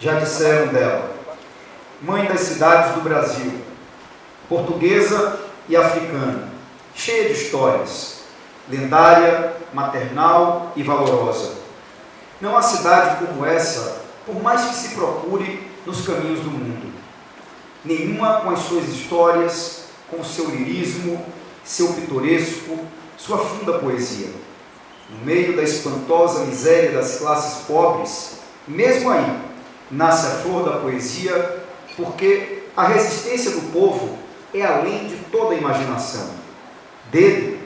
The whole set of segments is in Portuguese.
Já disseram dela, mãe das cidades do Brasil, portuguesa e africana, cheia de histórias, lendária, maternal e valorosa. Não há cidade como essa, por mais que se procure nos caminhos do mundo. Nenhuma com as suas histórias, com o seu lirismo, seu pitoresco, sua funda poesia. No meio da espantosa miséria das classes pobres, mesmo aí, nasce a flor da poesia, porque a resistência do povo é além de toda a imaginação. Dele,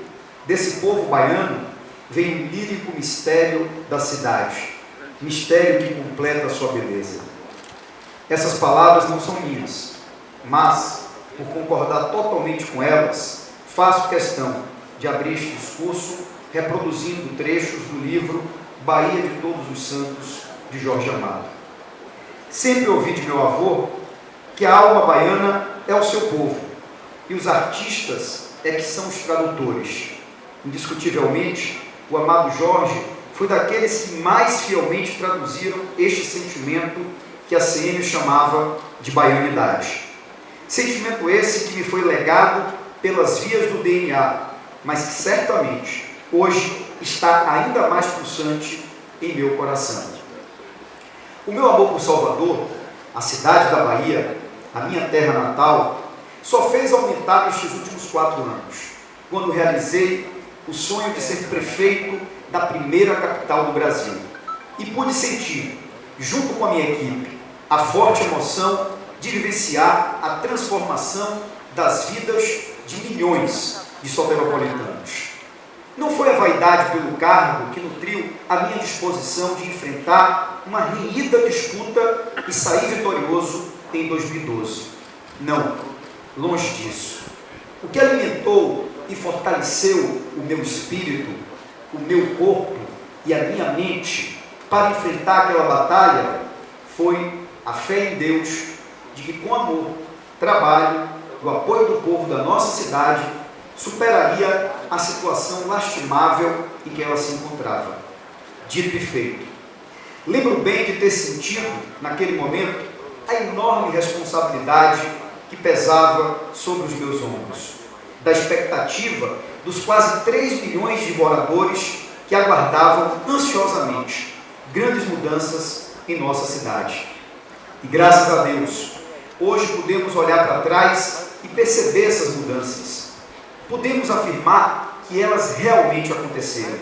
desse povo baiano, vem o lírico mistério da cidade, mistério que completa a sua beleza. Essas palavras não são minhas, mas, por concordar totalmente com elas, faço questão de abrir este discurso reproduzindo trechos do livro Bahia de Todos os Santos, de Jorge Amado. Sempre ouvi de meu avô que a alma baiana é o seu povo, e os artistas é que são os tradutores. Indiscutivelmente, o amado Jorge foi daqueles que mais fielmente traduziram este sentimento que a CM chamava de baianidade. Sentimento esse que me foi legado pelas vias do DNA, mas que certamente hoje está ainda mais pulsante em meu coração. O meu amor por Salvador, a cidade da Bahia, a minha terra natal, só fez aumentar nestes últimos 4 anos, quando realizei o sonho de ser prefeito da primeira capital do Brasil. E pude sentir, junto com a minha equipe, a forte emoção de vivenciar a transformação das vidas de milhões de soteropolitanos. Não foi a vaidade pelo cargo que nutriu a minha disposição de enfrentar uma renhida disputa e sair vitorioso em 2012. Não, longe disso. O que alimentou e fortaleceu o meu espírito, o meu corpo e a minha mente para enfrentar aquela batalha foi a fé em Deus, de que com amor, trabalho, o apoio do povo da nossa cidade, superaria a situação lastimável em que ela se encontrava. Dito e feito. Lembro bem de ter sentido, naquele momento, a enorme responsabilidade que pesava sobre os meus ombros, da expectativa dos quase 3 milhões de moradores que aguardavam ansiosamente grandes mudanças em nossa cidade. E graças a Deus, hoje podemos olhar para trás e perceber essas mudanças. Podemos afirmar que elas realmente aconteceram.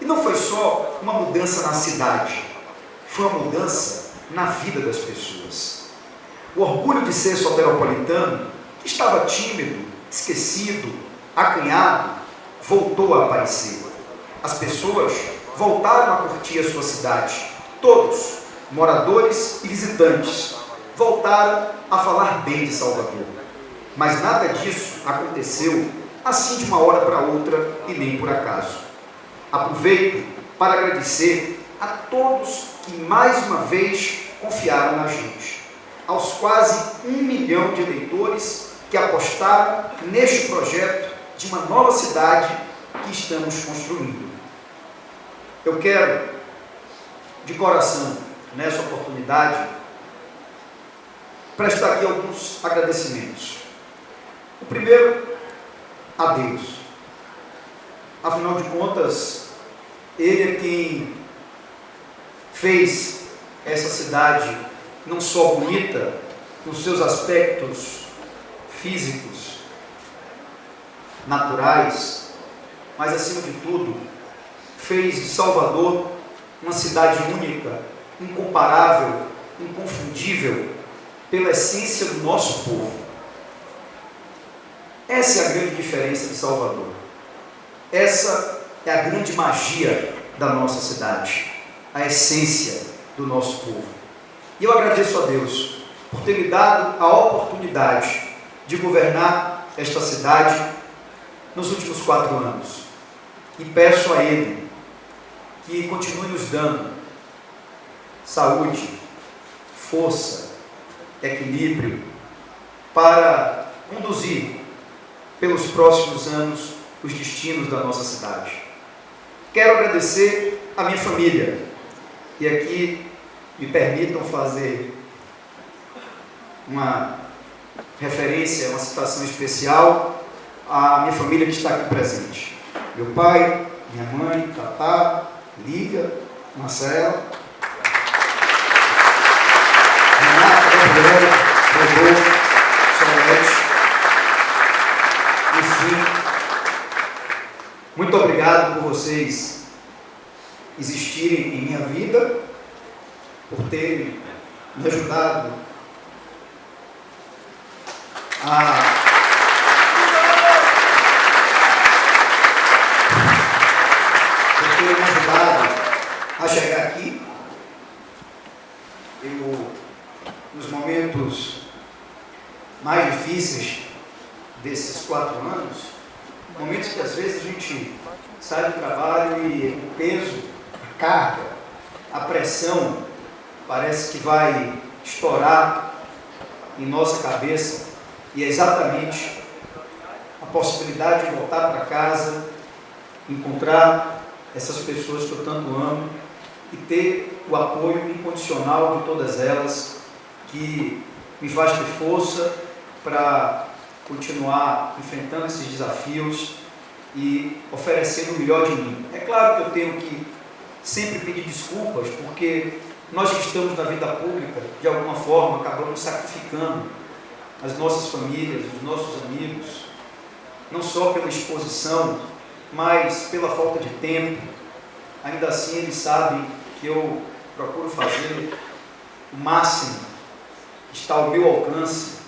E não foi só uma mudança na cidade, foi uma mudança na vida das pessoas. O orgulho de ser soteropolitano, que estava tímido, esquecido, acanhado, voltou a aparecer. As pessoas voltaram a curtir a sua cidade. Todos, moradores e visitantes, voltaram a falar bem de Salvador. Mas nada disso aconteceu assim de uma hora para outra e nem por acaso. Aproveito para agradecer a todos que mais uma vez confiaram na gente, aos quase 1 milhão de eleitores que apostaram neste projeto de uma nova cidade que estamos construindo. Eu quero, de coração, nessa oportunidade, prestar aqui alguns agradecimentos. O primeiro, a Deus. Afinal de contas, Ele é quem fez essa cidade não só bonita nos seus aspectos físicos, naturais, mas acima de tudo, fez de Salvador uma cidade única, incomparável, inconfundível, pela essência do nosso povo. Essa é a grande diferença de Salvador. Essa é a grande magia da nossa cidade, a essência do nosso povo. E eu agradeço a Deus por ter me dado a oportunidade de governar esta cidade nos últimos 4 anos. E peço a Ele que continue nos dando saúde, força, equilíbrio para conduzir pelos próximos anos os destinos da nossa cidade. Quero agradecer a minha família, e aqui me permitam fazer uma referência, uma citação especial à minha família que está aqui presente. Meu pai, minha mãe, Tatá, Lívia, Marcela, Renata, Gabriela, Rodolfo, Solete, enfim, muito obrigado por vocês existirem em minha vida, por terem me ajudado a chegar aqui. Eu, nos momentos mais difíceis desses 4 anos, momentos que às vezes a gente sai do trabalho e o peso, a carga, a pressão parece que vai estourar em nossa cabeça, e é exatamente a possibilidade de voltar para casa, encontrar essas pessoas que eu tanto amo e ter o apoio incondicional de todas elas, que me faz ter força para continuar enfrentando esses desafios e oferecendo o melhor de mim. É claro que eu tenho que sempre pedir desculpas, porque nós que estamos na vida pública, de alguma forma, acabamos sacrificando as nossas famílias, os nossos amigos, não só pela exposição, mas pela falta de tempo. Ainda assim, eles sabem que eu procuro fazer o máximo que está ao meu alcance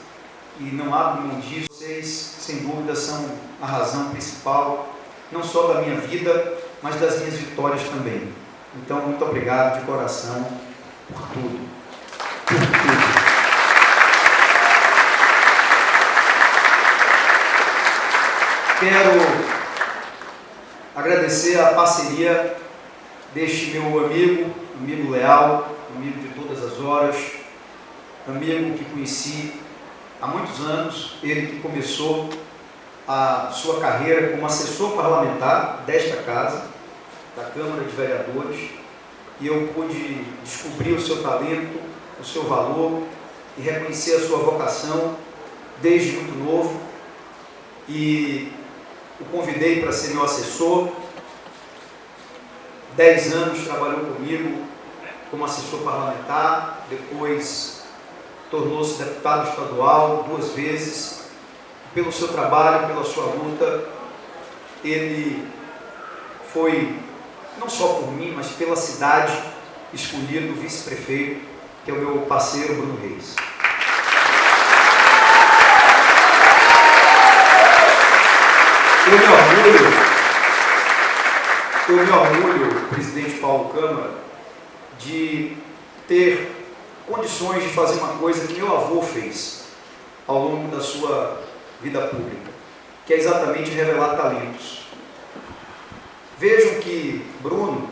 e não abro mão disso. Vocês, sem dúvida, são a razão principal, não só da minha vida, mas das minhas vitórias também. Então, muito obrigado de coração por tudo. Por tudo. Quero agradecer a parceria deste meu amigo leal, amigo de todas as horas, amigo que conheci há muitos anos, ele que começou a sua carreira como assessor parlamentar desta casa, da Câmara de Vereadores, e eu pude descobrir o seu talento, o seu valor e reconhecer a sua vocação desde muito novo, e o convidei para ser meu assessor. 10 anos trabalhou comigo como assessor parlamentar, depois tornou-se deputado estadual 2 vezes. Pelo seu trabalho, pela sua luta, ele foi, não só por mim, mas pela cidade, escolhido vice-prefeito, que é o meu parceiro Bruno Reis. Eu me orgulho, presidente Paulo Câmara, de ter condições de fazer uma coisa que meu avô fez ao longo da sua vida pública, que é exatamente revelar talentos. Vejam que Bruno,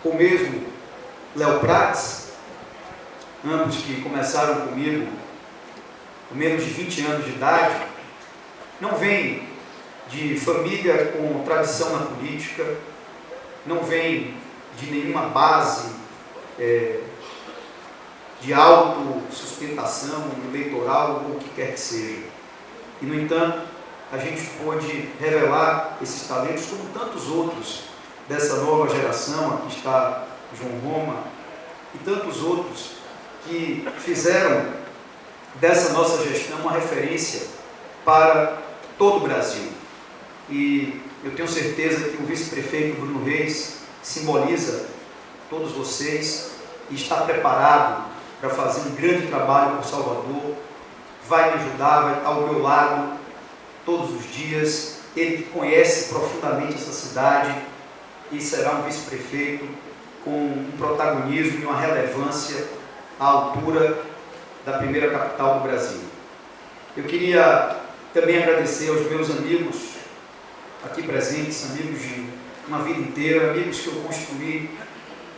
ou mesmo Léo Prats, ambos que começaram comigo com menos de 20 anos de idade, não vêm de família com tradição na política, não vêm de nenhuma base de autossustentação eleitoral ou o que quer que seja. E, no entanto, a gente pôde revelar esses talentos, como tantos outros dessa nova geração. Aqui está João Roma e tantos outros que fizeram dessa nossa gestão uma referência para todo o Brasil. E eu tenho certeza que o vice-prefeito Bruno Reis simboliza todos vocês e está preparado para fazer um grande trabalho por Salvador. Vai me ajudar, vai estar ao meu lado todos os dias. Ele conhece profundamente essa cidade e será um vice-prefeito com um protagonismo e uma relevância à altura da primeira capital do Brasil. Eu queria também agradecer aos meus amigos aqui presentes, amigos de uma vida inteira, amigos que eu construí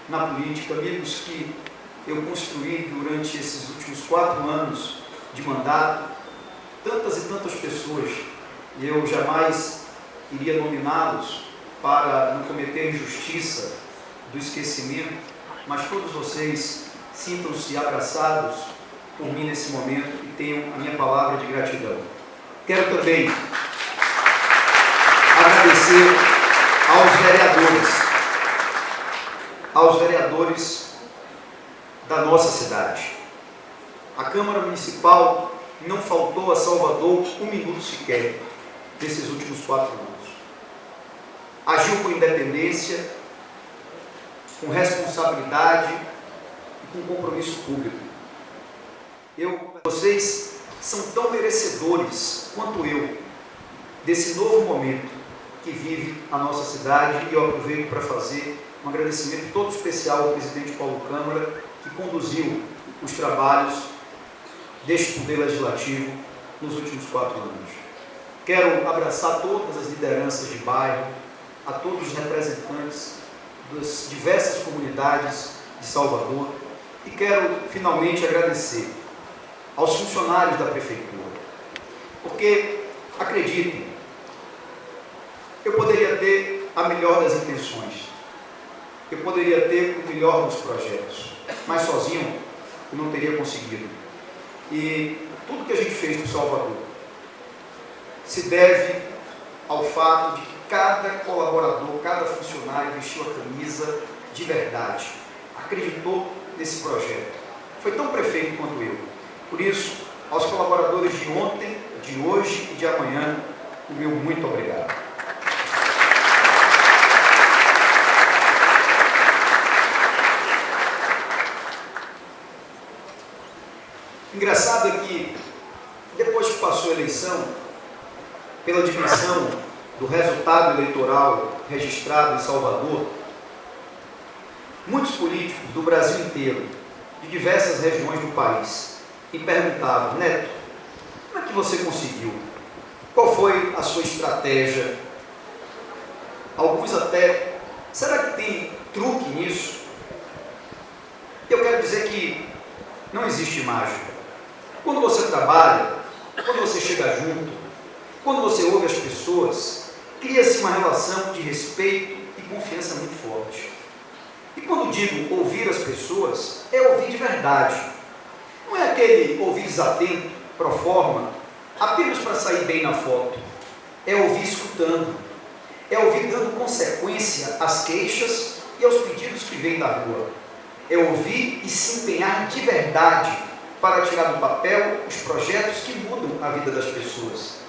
na política, amigos que eu construí durante esses últimos 4 anos de mandato, tantas e tantas pessoas, e eu jamais iria nominá-los para não cometer injustiça do esquecimento, mas todos vocês sintam-se abraçados por mim nesse momento e tenham a minha palavra de gratidão. Quero também agradecer aos vereadores da nossa cidade. A Câmara Municipal não faltou a Salvador um minuto sequer nesses últimos 4 anos. Agiu com independência, com responsabilidade e com compromisso público. Vocês são tão merecedores quanto eu desse novo momento que vive a nossa cidade, e eu aproveito para fazer um agradecimento todo especial ao presidente Paulo Câmara, que conduziu os trabalhos deste Poder Legislativo nos últimos 4 anos. Quero abraçar todas as lideranças de bairro, a todos os representantes das diversas comunidades de Salvador, e quero finalmente agradecer aos funcionários da Prefeitura, porque, acreditem, eu poderia ter a melhor das intenções, eu poderia ter o melhor dos projetos, mas sozinho eu não teria conseguido. E tudo que a gente fez no Salvador se deve ao fato de que cada colaborador, cada funcionário vestiu a camisa de verdade, acreditou nesse projeto. Foi tão prefeito quanto eu. Por isso, aos colaboradores de ontem, de hoje e de amanhã, o meu muito obrigado. Engraçado é que, depois que passou a eleição, pela dimensão do resultado eleitoral registrado em Salvador, muitos políticos do Brasil inteiro, de diversas regiões do país, me perguntavam: Neto, como é que você conseguiu? Qual foi a sua estratégia? Alguns até: será que tem truque nisso? Eu quero dizer que não existe mágica. Quando você trabalha, quando você chega junto, quando você ouve as pessoas, cria-se uma relação de respeito e confiança muito forte. E quando digo ouvir as pessoas, é ouvir de verdade. Não é aquele ouvir desatento, pro forma, apenas para sair bem na foto. É ouvir escutando. É ouvir dando consequência às queixas e aos pedidos que vêm da rua. É ouvir e se empenhar de verdade para tirar do papel os projetos que mudam a vida das pessoas.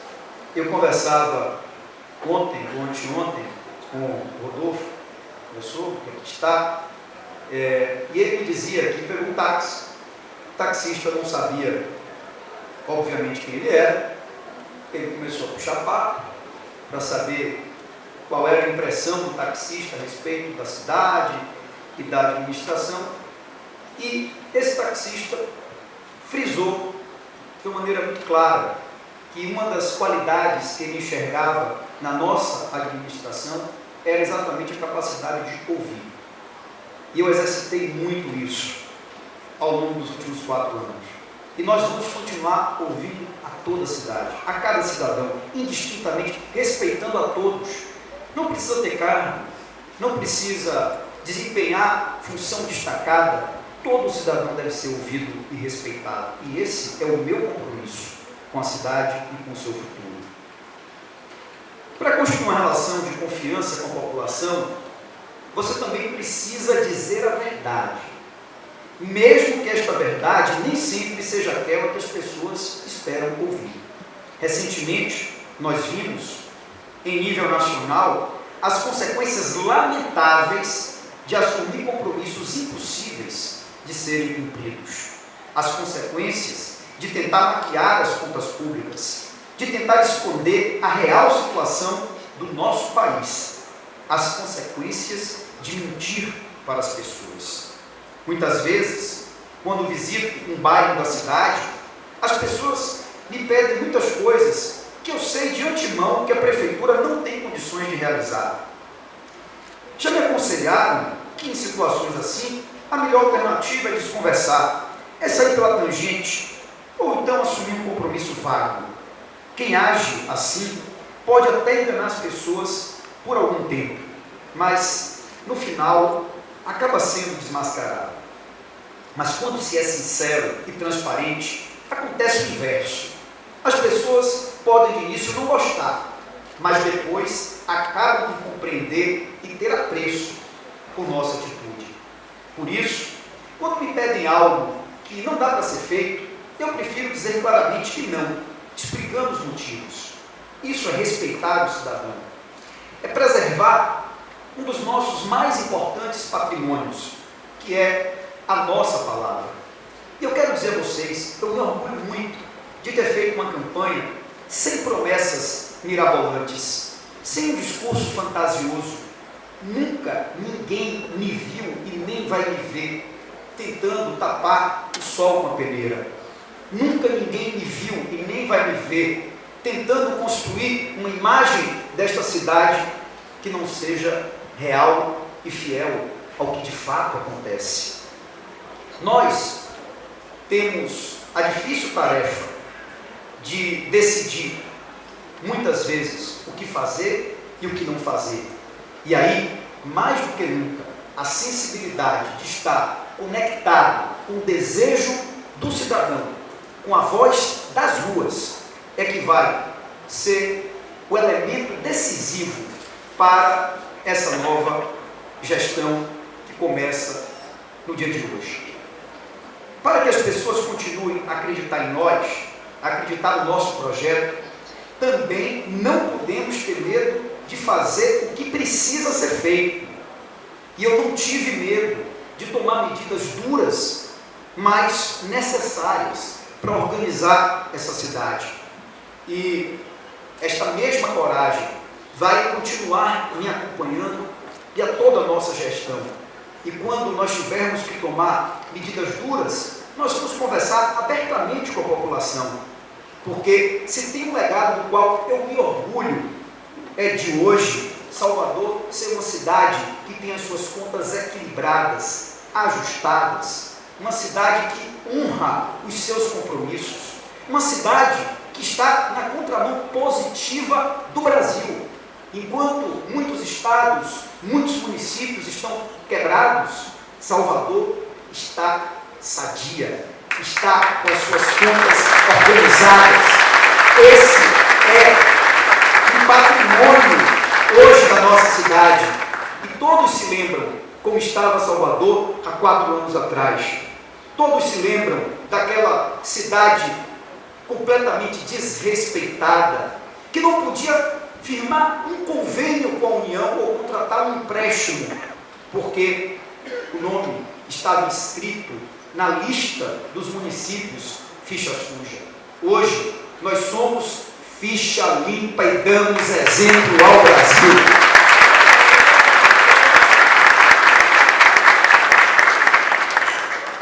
Eu conversava ontem ou anteontem com o Rodolfo, professor, que aqui está, e ele me dizia que pegou um táxi. O taxista não sabia, obviamente, quem ele era. Ele começou a puxar papo para saber qual era a impressão do taxista a respeito da cidade e da administração. E esse taxista frisou de uma maneira muito clara que uma das qualidades que ele enxergava na nossa administração era exatamente a capacidade de ouvir. E eu exercitei muito isso ao longo dos últimos 4 anos. E nós vamos continuar ouvindo a toda a cidade, a cada cidadão, indistintamente, respeitando a todos. Não precisa ter cargo, não precisa desempenhar função destacada. Todo cidadão deve ser ouvido e respeitado. E esse é o meu compromisso com a cidade e com o seu futuro. Para construir uma relação de confiança com a população, você também precisa dizer a verdade. Mesmo que esta verdade nem sempre seja aquela que as pessoas esperam ouvir. Recentemente, nós vimos, em nível nacional, as consequências lamentáveis de assumir compromissos impossíveis de serem cumpridos. As consequências de tentar maquiar as contas públicas, de tentar esconder a real situação do nosso país. As consequências de mentir para as pessoas. Muitas vezes, quando visito um bairro da cidade, as pessoas me pedem muitas coisas que eu sei de antemão que a prefeitura não tem condições de realizar. Já me aconselharam que em situações assim, a melhor alternativa é desconversar, é sair pela tangente, ou então assumir um compromisso vago. Quem age assim pode até enganar as pessoas por algum tempo, mas no final acaba sendo desmascarado. Mas quando se é sincero e transparente, acontece o inverso. As pessoas podem de início não gostar, mas depois acabam de compreender e ter apreço por nossa atitude. Por isso, quando me pedem algo que não dá para ser feito, eu prefiro dizer claramente que não, explicando os motivos. Isso é respeitar o cidadão. É preservar um dos nossos mais importantes patrimônios, que é a nossa palavra. E eu quero dizer a vocês, eu me orgulho muito de ter feito uma campanha sem promessas mirabolantes, sem um discurso fantasioso. Nunca ninguém me viu e nem vai me ver tentando tapar o sol com a peneira. Nunca ninguém me viu e nem vai me ver tentando construir uma imagem desta cidade que não seja real e fiel ao que de fato acontece. Nós temos a difícil tarefa de decidir, muitas vezes, o que fazer e o que não fazer. E aí, mais do que nunca, a sensibilidade de estar conectado com o desejo do cidadão, com a voz das ruas, é que vai ser o elemento decisivo para essa nova gestão que começa no dia de hoje. Para que as pessoas continuem a acreditar em nós, a acreditar no nosso projeto, também não podemos ter medo de fazer o que precisa ser feito. E eu não tive medo de tomar medidas duras, mas necessárias para organizar essa cidade. E esta mesma coragem vai continuar me acompanhando e a toda a nossa gestão. E quando nós tivermos que tomar medidas duras, nós vamos conversar abertamente com a população. Porque se tem um legado do qual eu me orgulho, é de hoje Salvador ser uma cidade que tem as suas contas equilibradas, ajustadas, uma cidade que honra os seus compromissos, uma cidade que está na contramão positiva do Brasil. Enquanto muitos estados, muitos municípios estão quebrados, Salvador está sadia, está com as suas contas organizadas. Esse é um patrimônio hoje da nossa cidade. E todos se lembram como estava Salvador há 4 anos atrás. Todos se lembram daquela cidade completamente desrespeitada, que não podia firmar um convênio com a União ou contratar um empréstimo, porque o nome estava inscrito na lista dos municípios ficha suja. Hoje, nós somos ficha limpa e damos exemplo ao Brasil.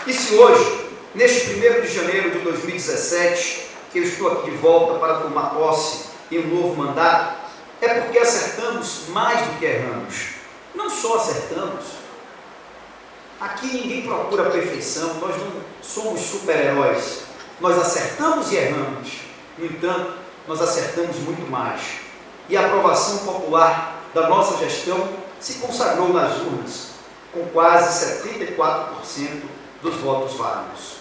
E se hoje, neste 1º de janeiro de 2017, eu estou aqui de volta para tomar posse em um novo mandato, é porque acertamos mais do que erramos. Não só acertamos. Aqui ninguém procura a perfeição, nós não somos super-heróis. Nós acertamos e erramos. No entanto, nós acertamos muito mais. E a aprovação popular da nossa gestão se consagrou nas urnas, com quase 74% dos votos válidos.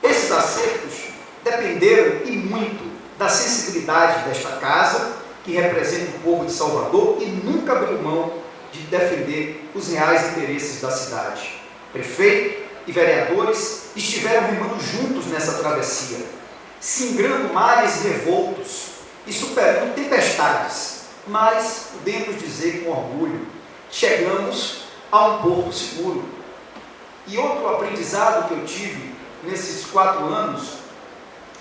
Esses acertos dependeram e muito da sensibilidade desta casa, que representa o povo de Salvador e nunca abriu mão de defender os reais interesses da cidade. Prefeito e vereadores estiveram remando juntos nessa travessia, singrando mares revoltos e superando tempestades, mas podemos dizer com orgulho, chegamos a um porto seguro. E outro aprendizado que eu tive nesses 4 anos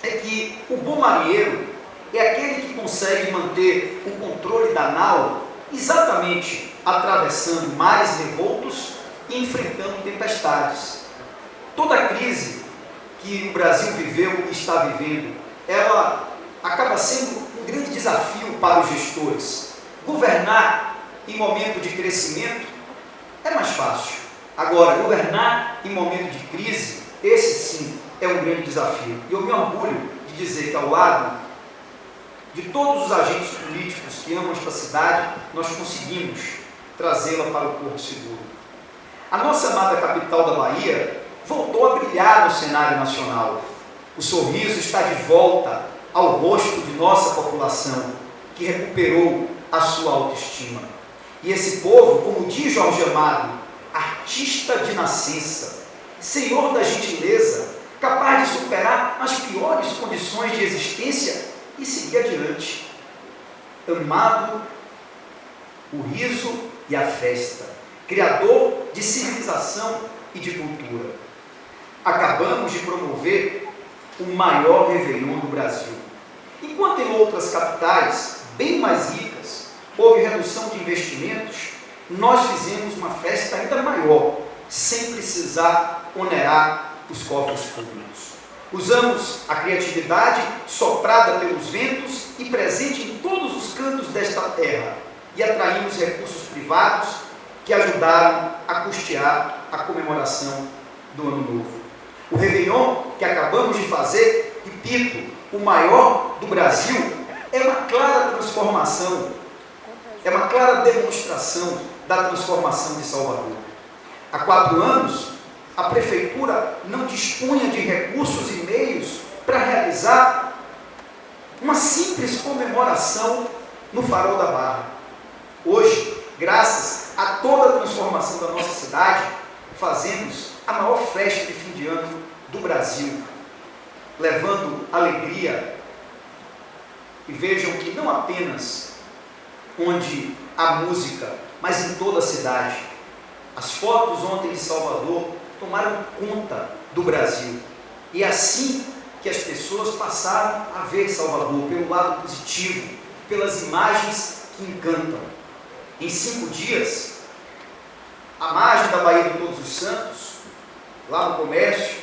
é que o bom marinheiro é aquele que consegue manter o controle da nau exatamente atravessando mares revoltos e enfrentando tempestades. Toda a crise que o Brasil viveu e está vivendo, ela acaba sendo um grande desafio para os gestores. Governar em momento de crescimento é mais fácil. Agora, governar em momento de crise, esse sim é um grande desafio. E eu me orgulho de dizer que ao lado de todos os agentes políticos que amam esta cidade, nós conseguimos trazê-la para o Porto Seguro. A nossa amada capital da Bahia voltou a brilhar no cenário nacional. O sorriso está de volta ao rosto de nossa população, que recuperou a sua autoestima. E esse povo, como diz Jorge Amado, artista de nascença, senhor da gentileza, capaz de superar as piores condições de existência e seguir adiante. Amado, o riso e a festa, criador de civilização e de cultura. Acabamos de promover o maior Réveillon do Brasil. Enquanto em outras capitais, bem mais ricas, houve redução de investimentos, nós fizemos uma festa ainda maior, sem precisar onerar os cofres públicos. Usamos a criatividade soprada pelos ventos e presente em todos os cantos desta terra e atraímos recursos privados que ajudaram a custear a comemoração do Ano Novo. O Réveillon que acabamos de fazer, repito, o maior do Brasil, é uma clara transformação, é uma clara demonstração da transformação de Salvador. Há 4 anos, a prefeitura não dispunha de recursos e meios para realizar uma simples comemoração no Farol da Barra. Hoje, graças a toda a transformação da nossa cidade, fazemos a maior festa de fim de ano do Brasil, levando alegria. E vejam que não apenas onde há música, mas em toda a cidade. As fotos ontem de Salvador tomaram conta do Brasil. E é assim que as pessoas passaram a ver Salvador, pelo lado positivo, pelas imagens que encantam. Em 5 dias, à margem da Baía de Todos os Santos, lá no comércio,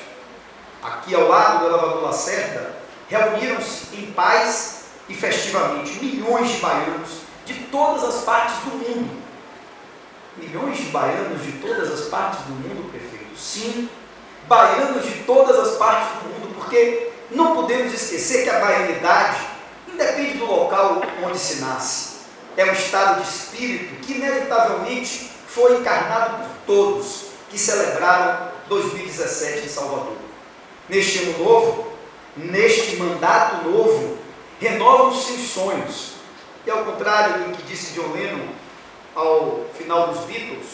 aqui ao lado do elevador Lacerda, reuniram-se em paz e festivamente milhões de baianos de todas as partes do mundo. Milhões de baianos de todas as partes do mundo, prefeito? Sim, baianos de todas as partes do mundo, porque não podemos esquecer que a baianidade independe do local onde se nasce. É um estado de espírito que inevitavelmente foi encarnado por todos que celebraram 2017 em Salvador. Neste ano novo, neste mandato novo, renovam-se os sonhos. E ao contrário do que disse John Lennon ao final dos Beatles,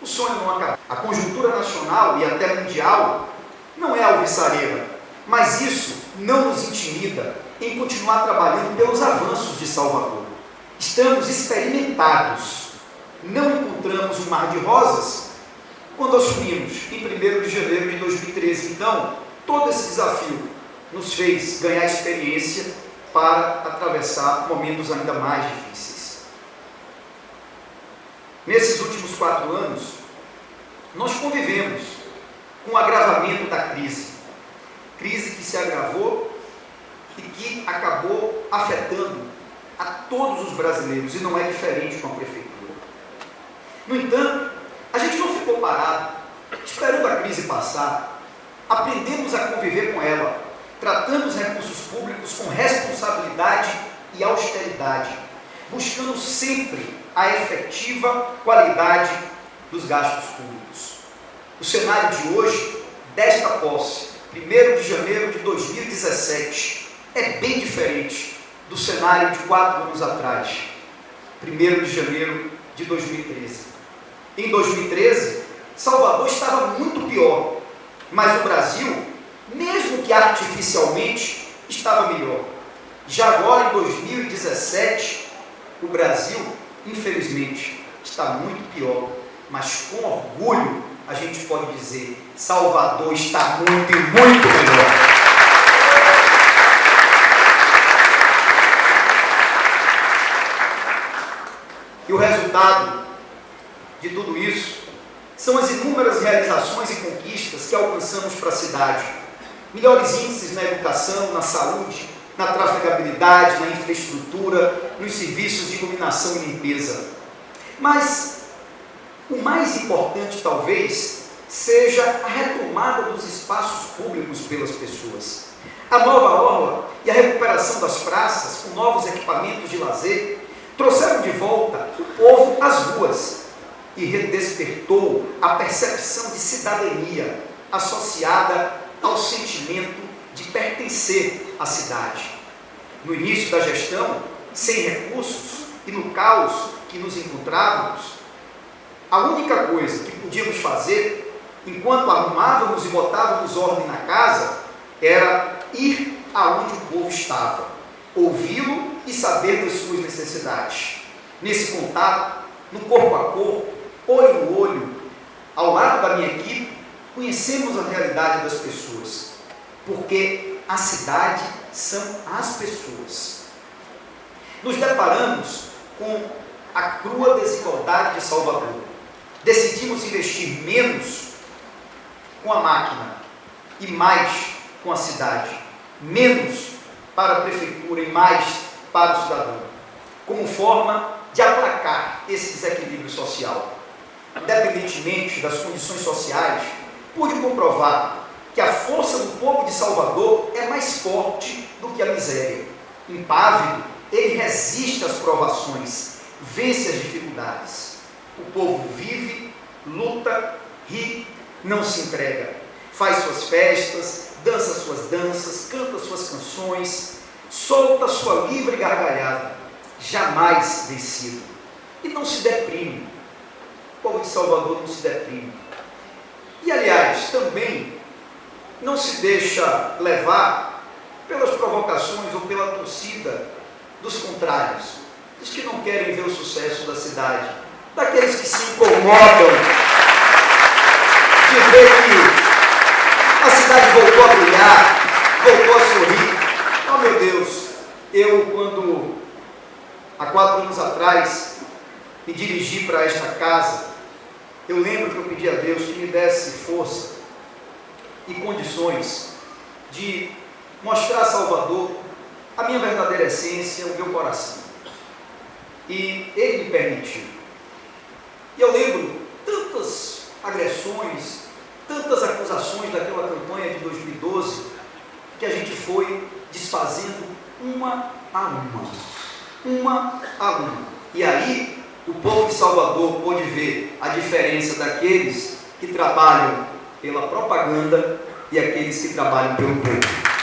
o sonho não acaba. A conjuntura nacional e até mundial não é alvissareira, mas isso não nos intimida em continuar trabalhando pelos avanços de Salvador. Estamos experimentados. Não encontramos um mar de rosas quando assumimos em 1º de janeiro de 2013. Então, todo esse desafio nos fez ganhar experiência para atravessar momentos ainda mais difíceis. Nesses últimos 4 anos, nós convivemos com o agravamento da crise que se agravou e que acabou afetando a todos os brasileiros, e não é diferente com a prefeitura. No entanto, a gente não ficou parado, esperando a crise passar. Aprendemos a conviver com ela, tratando os recursos públicos com responsabilidade e austeridade, buscando sempre a efetiva qualidade dos gastos públicos. O cenário de hoje, desta posse, 1º de janeiro de 2017, é bem diferente do cenário de 4 anos atrás, 1º de janeiro de 2013. Em 2013, Salvador estava muito pior, mas o Brasil, mesmo que artificialmente, estava melhor. Já agora, em 2017, o Brasil, infelizmente, está muito pior, mas com orgulho a gente pode dizer: Salvador está muito e muito melhor. E o resultado de tudo isso são as inúmeras realizações e conquistas que alcançamos para a cidade. Melhores índices na educação, na saúde, na trafegabilidade, na infraestrutura, nos serviços de iluminação e limpeza. Mas o mais importante, talvez, seja a retomada dos espaços públicos pelas pessoas. A nova orla e a recuperação das praças, com novos equipamentos de lazer, trouxeram de volta o povo às ruas e redespertou a percepção de cidadania associada ao sentimento de pertencer à cidade. No início da gestão, sem recursos e no caos que nos encontrávamos, a única coisa que podíamos fazer, enquanto arrumávamos e botávamos ordem na casa, era ir aonde o povo estava, ouvi-lo e saber das suas necessidades. Nesse contato, no corpo a corpo, olho no olho, ao lado da minha equipe, conhecemos a realidade das pessoas, porque a cidade são as pessoas. Nos deparamos com a crua desigualdade de Salvador. Decidimos investir menos com a máquina e mais com a cidade. Menos para a prefeitura e mais para o cidadão, como forma de aplacar esse desequilíbrio social. Independentemente das condições sociais, pude comprovar que a força do povo de Salvador é mais forte do que a miséria. Impávido, ele resiste às provações, vence as dificuldades. O povo vive, luta, ri, não se entrega. Faz suas festas, dança suas danças, canta suas canções, solta sua livre gargalhada, jamais vencido. E não se deprime. O povo de Salvador não se deprime. E, aliás, também não se deixa levar pelas provocações ou pela torcida dos contrários, dos que não querem ver o sucesso da cidade, daqueles que se incomodam de ver que a cidade voltou a brilhar, voltou a sorrir. Oh, meu Deus, eu, quando há 4 anos atrás me dirigi para esta casa, eu lembro que eu pedi a Deus que me desse força e condições de mostrar a Salvador a minha verdadeira essência, o meu coração. E Ele me permitiu. E eu lembro tantas agressões, tantas acusações daquela campanha de 2012, que a gente foi desfazendo uma a uma. E aí, o povo de Salvador pôde ver a diferença daqueles que trabalham pela propaganda e aqueles que trabalham pelo povo.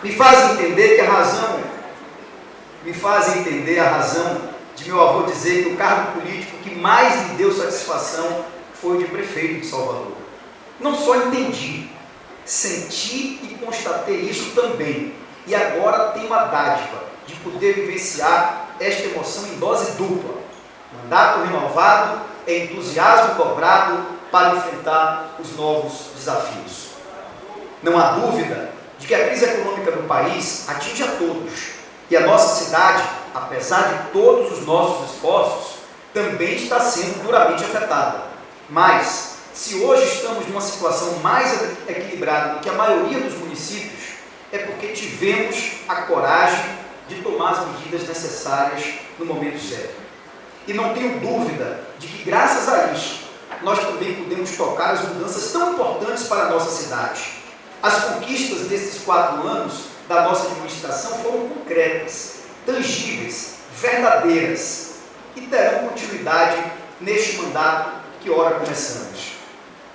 Me fazem entender a razão de meu avô dizer que o cargo político que mais lhe deu satisfação foi o de prefeito de Salvador. Não só entendi, senti e constatei isso também. E agora tenho a dádiva de poder vivenciar esta emoção em dose dupla. Mandato renovado é entusiasmo dobrado para enfrentar os novos desafios. Não há dúvida de que a crise econômica do país atinge a todos, e a nossa cidade, apesar de todos os nossos esforços, também está sendo duramente afetada. Mas, se hoje estamos numa situação mais equilibrada do que a maioria dos municípios, é porque tivemos a coragem de tomar as medidas necessárias no momento certo. E não tenho dúvida de que, graças a isso, nós também podemos tocar as mudanças tão importantes para a nossa cidade. As conquistas desses 4 anos da nossa administração foram concretas, tangíveis, verdadeiras e terão continuidade neste mandato que ora começamos.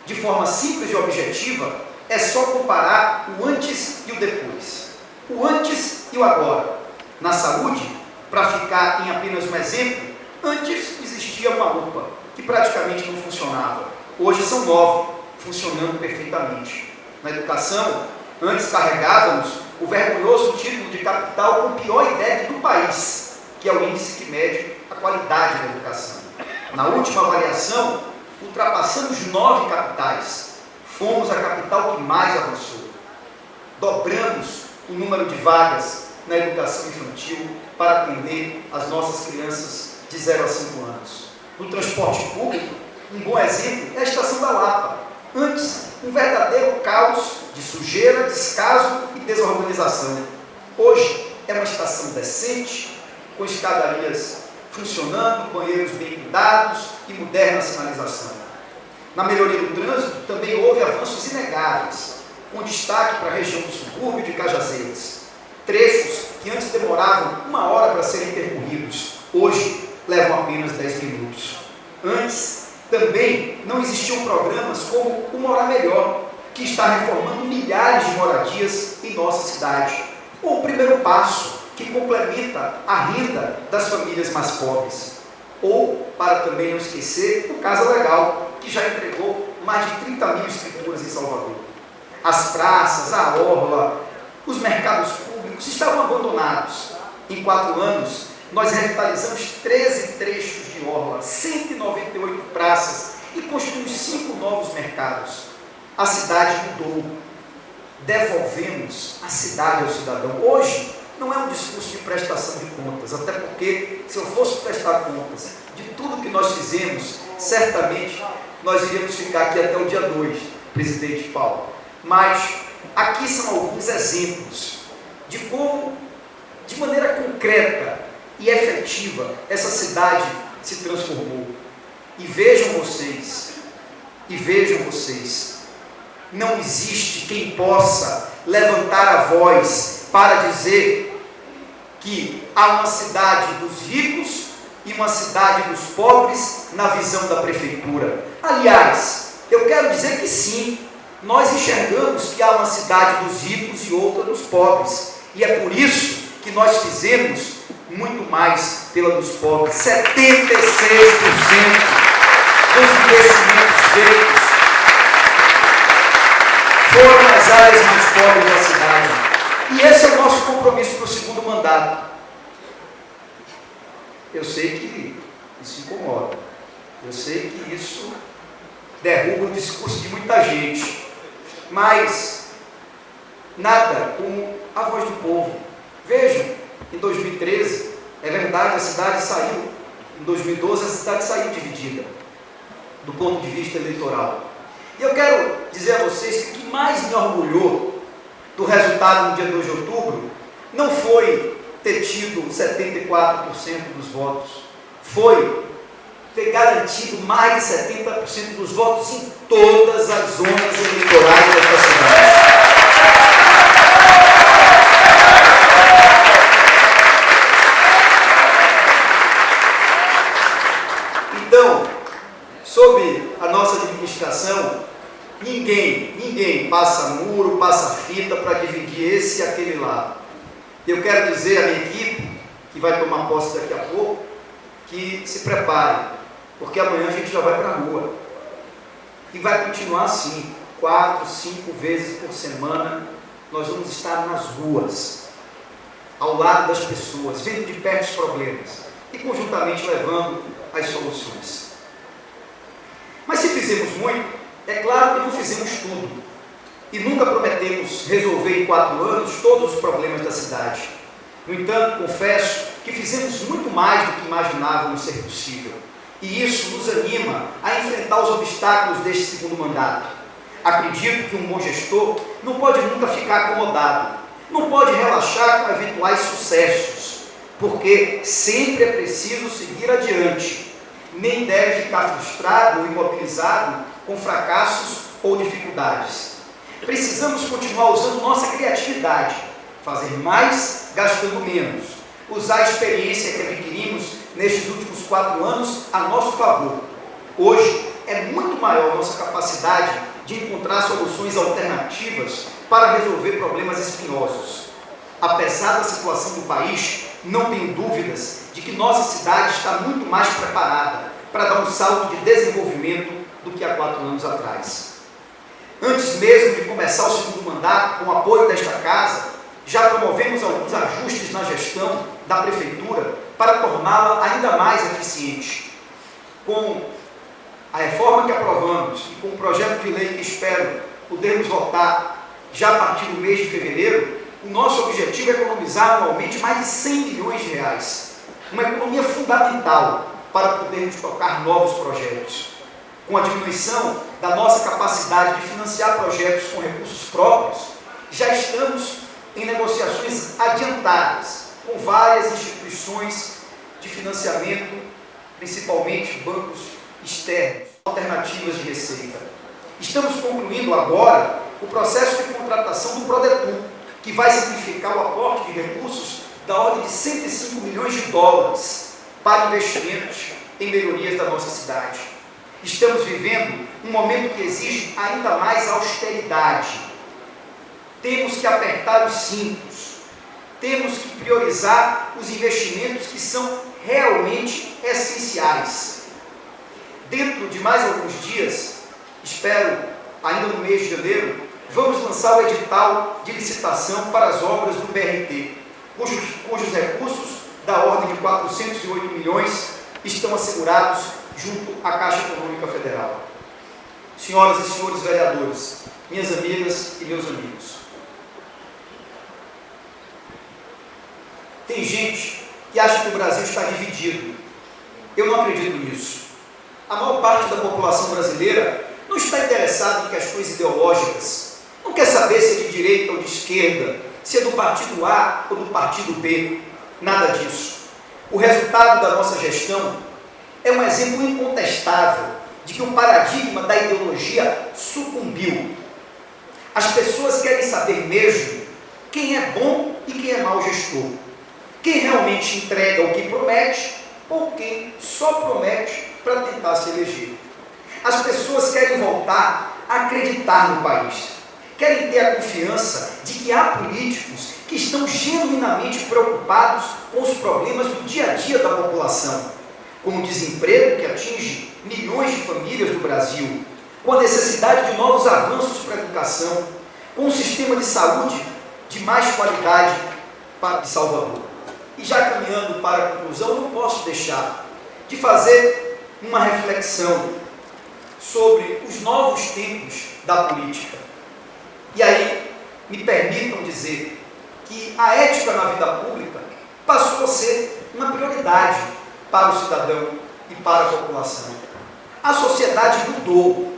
De forma simples e objetiva, é só comparar o antes e o depois, o antes e o agora. Na saúde, para ficar em apenas um exemplo, antes existia uma UPA que praticamente não funcionava. Hoje são 9, funcionando perfeitamente. Na educação, antes carregávamos o vergonhoso título de capital com pior IDEB do país, que é o índice que mede a qualidade da educação. Na última avaliação, ultrapassamos 9 capitais. Fomos a capital que mais avançou. Dobramos o número de vagas na educação infantil para atender as nossas crianças de 0 a 5 anos. No transporte público, um bom exemplo é a Estação da Lapa. Antes, um verdadeiro caos de sujeira, descaso e desorganização. Hoje, é uma estação decente, com escadarias funcionando, banheiros bem cuidados e moderna sinalização. Na melhoria do trânsito, também houve avanços inegáveis, com destaque para a região do subúrbio de Cajazeiras. Trechos que antes demoravam 1 hora para serem percorridos, hoje levam apenas 10 minutos. Antes, também não existiam programas como o Morar Melhor, que está reformando milhares de moradias em nossa cidade. Ou o Primeiro Passo, que complementa a renda das famílias mais pobres. Ou, para também não esquecer, o Casa Legal, que já entregou mais de 30 mil escrituras em Salvador. As praças, a orla, os mercados públicos estavam abandonados. Em 4 anos, nós revitalizamos 13 trechos de orla, 198 praças e construímos 5 novos mercados. A cidade mudou. Devolvemos a cidade ao cidadão. Hoje, não é um discurso de prestação de contas, até porque, se eu fosse prestar contas de tudo que nós fizemos, certamente nós iríamos ficar aqui até o dia 2, presidente Paulo. Mas aqui são alguns exemplos de como, de maneira concreta e efetiva, essa cidade se transformou. E vejam vocês, não existe quem possa levantar a voz para dizer que há uma cidade dos ricos e uma cidade dos pobres na visão da prefeitura. Aliás, eu quero dizer que sim, nós enxergamos que há uma cidade dos ricos e outra dos pobres, e é por isso que nós fizemos muito mais pela dos pobres. 76% dos investimentos feitos foram nas áreas mais pobres da cidade. E esse é o nosso compromisso para o segundo mandato. Eu sei que isso incomoda. Eu sei que isso derruba o discurso de muita gente. Mas nada como a voz do povo. Vejam, em 2013, é verdade, a cidade saiu. Em 2012, a cidade saiu dividida, do ponto de vista eleitoral. E eu quero dizer a vocês que o que mais me orgulhou do resultado no dia 2 de outubro não foi ter tido 74% dos votos, foi ter garantido mais de 70% dos votos em todas as zonas eleitorais desta cidade. Então, sob a nossa administração, ninguém passa muro, passa fita para dividir esse e aquele lado. Eu quero dizer à minha equipe, que vai tomar posse daqui a pouco, que se prepare, porque amanhã a gente já vai para a rua. E vai continuar assim, 4, 5 vezes por semana, nós vamos estar nas ruas, ao lado das pessoas, vendo de perto os problemas e conjuntamente levando as soluções. Mas se fizemos muito, é claro que não fizemos tudo. E nunca prometemos resolver em 4 anos todos os problemas da cidade. No entanto, confesso que fizemos muito mais do que imaginávamos ser possível. E isso nos anima a enfrentar os obstáculos deste segundo mandato. Acredito que um bom gestor não pode nunca ficar acomodado, não pode relaxar com eventuais sucessos, porque sempre é preciso seguir adiante. Nem deve ficar frustrado ou imobilizado com fracassos ou dificuldades. Precisamos continuar usando nossa criatividade, fazer mais gastando menos, usar a experiência que adquirimos nestes últimos 4 anos a nosso favor. Hoje é muito maior nossa capacidade de encontrar soluções alternativas para resolver problemas espinhosos. Apesar da situação do país, não tenho dúvidas de que nossa cidade está muito mais preparada para dar um salto de desenvolvimento do que há 4 anos atrás. Antes mesmo de começar o segundo mandato, com o apoio desta casa, já promovemos alguns ajustes na gestão da prefeitura para torná-la ainda mais eficiente. Com a reforma que aprovamos e com o projeto de lei que espero podermos votar já a partir do mês de fevereiro, o nosso objetivo é economizar anualmente mais de 100 milhões de reais. Uma economia fundamental para podermos tocar novos projetos. Com a diminuição da nossa capacidade de financiar projetos com recursos próprios, já estamos em negociações adiantadas com várias instituições de financiamento, principalmente bancos externos, alternativas de receita. Estamos concluindo agora o processo de contratação do Prodetur, que vai significar o aporte de recursos da ordem de 105 milhões de dólares para investimentos em melhorias da nossa cidade. Estamos vivendo um momento que exige ainda mais austeridade. Temos que apertar os cintos, temos que priorizar os investimentos que são realmente essenciais. Dentro de mais alguns dias, espero ainda no mês de janeiro, vamos lançar o edital de licitação para as obras do BRT, cujos recursos da ordem de 408 milhões estão assegurados junto à Caixa Econômica Federal. Senhoras e senhores vereadores, minhas amigas e meus amigos, tem gente que acha que o Brasil está dividido. Eu não acredito nisso. A maior parte da população brasileira não está interessada em questões ideológicas, não quer saber se é de direita ou de esquerda, se é do partido A ou do partido B, nada disso. O resultado da nossa gestão é um exemplo incontestável de que o paradigma da ideologia sucumbiu. As pessoas querem saber mesmo quem é bom e quem é mau gestor, quem realmente entrega o que promete ou quem só promete para tentar se eleger. As pessoas querem voltar a acreditar no país, querem ter a confiança de que há políticos que estão genuinamente preocupados com os problemas do dia a dia da população, com o desemprego que atinge milhões de famílias do Brasil, com a necessidade de novos avanços para a educação, com um sistema de saúde de mais qualidade de Salvador. E já caminhando para a conclusão, não posso deixar de fazer uma reflexão sobre os novos tempos da política. E aí, me permitam dizer que a ética na vida pública passou a ser uma prioridade para o cidadão e para a população. A sociedade mudou.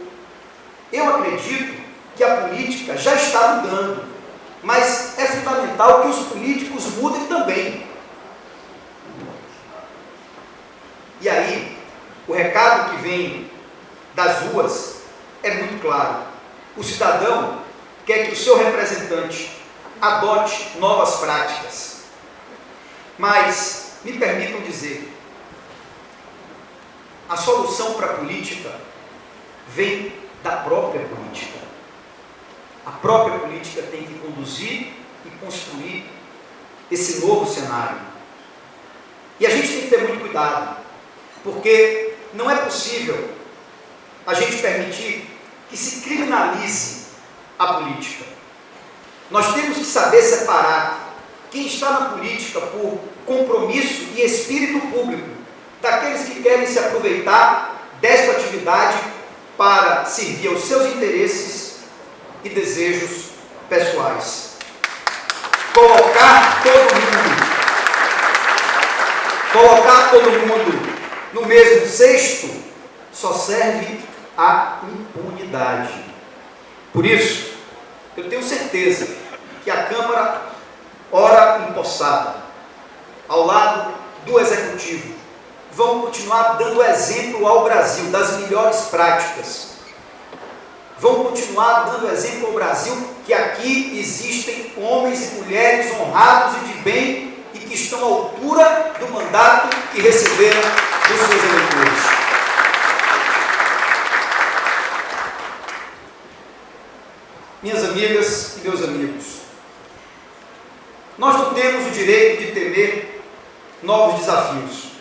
Eu acredito que a política já está mudando, mas é fundamental que os políticos mudem também. E aí, o recado que vem das ruas é muito claro. O cidadão quer que o seu representante adote novas práticas. Mas, me permitam dizer, a solução para a política vem da própria política. A própria política tem que conduzir e construir esse novo cenário. E a gente tem que ter muito cuidado, porque não é possível a gente permitir que se criminalize a política. Nós temos que saber separar quem está na política por compromisso e espírito público, daqueles que querem se aproveitar desta atividade para servir aos seus interesses e desejos pessoais. Colocar todo mundo no mesmo cesto só serve à impunidade. Por isso, eu tenho certeza que a Câmara, ora empossada, ao lado do Executivo, vão continuar dando exemplo ao Brasil das melhores práticas. Vão continuar dando exemplo ao Brasil que aqui existem homens e mulheres honrados e de bem e que estão à altura do mandato que receberam dos seus eleitores. Minhas amigas e meus amigos, nós não temos o direito de temer novos desafios.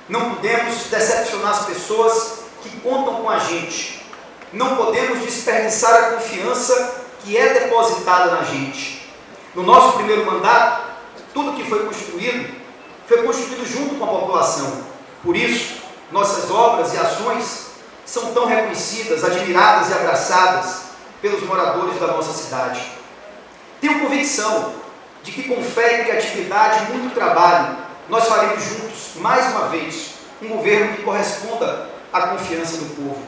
Não podemos decepcionar as pessoas que contam com a gente. Não podemos desperdiçar a confiança que é depositada na gente. No nosso primeiro mandato, tudo que foi construído junto com a população. Por isso, nossas obras e ações são tão reconhecidas, admiradas e abraçadas pelos moradores da nossa cidade. Tenho convicção de que com fé e criatividade e muito trabalho, nós faremos juntos, mais uma vez, um governo que corresponda à confiança do povo.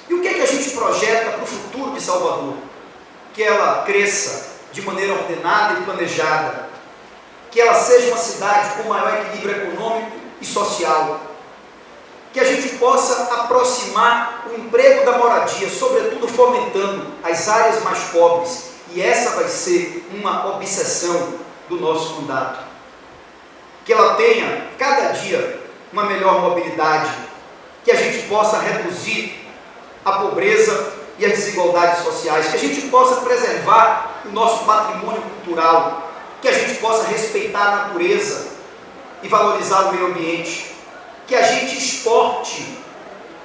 E o que é que a gente projeta para o futuro de Salvador? Que ela cresça de maneira ordenada e planejada, que ela seja uma cidade com maior equilíbrio econômico e social, que a gente possa aproximar o emprego da moradia, sobretudo fomentando as áreas mais pobres e essa vai ser uma obsessão do nosso mandato. Que ela tenha, cada dia, uma melhor mobilidade, que a gente possa reduzir a pobreza e as desigualdades sociais, que a gente possa preservar o nosso patrimônio cultural, que a gente possa respeitar a natureza e valorizar o meio ambiente, que a gente exporte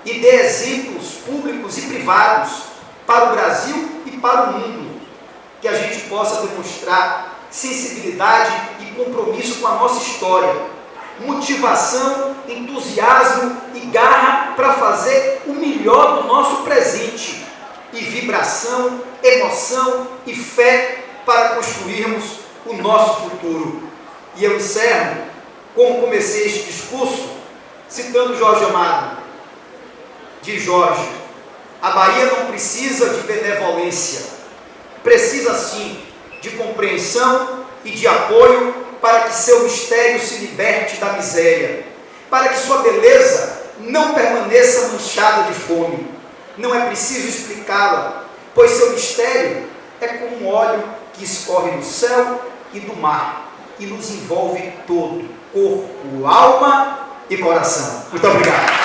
e dê exemplos públicos e privados para o Brasil e para o mundo, que a gente possa demonstrar sensibilidade e compromisso com a nossa história, motivação, entusiasmo e garra para fazer o melhor do nosso presente, e vibração, emoção e fé para construirmos o nosso futuro. E eu encerro, como comecei este discurso, citando Jorge Amado. Diz Jorge: a Bahia não precisa de benevolência, precisa sim de compreensão e de apoio para que seu mistério se liberte da miséria, para que sua beleza não permaneça manchada de fome. Não é preciso explicá-la, pois seu mistério é como um óleo que escorre do céu e do mar e nos envolve todo, corpo, alma e coração. Muito obrigado.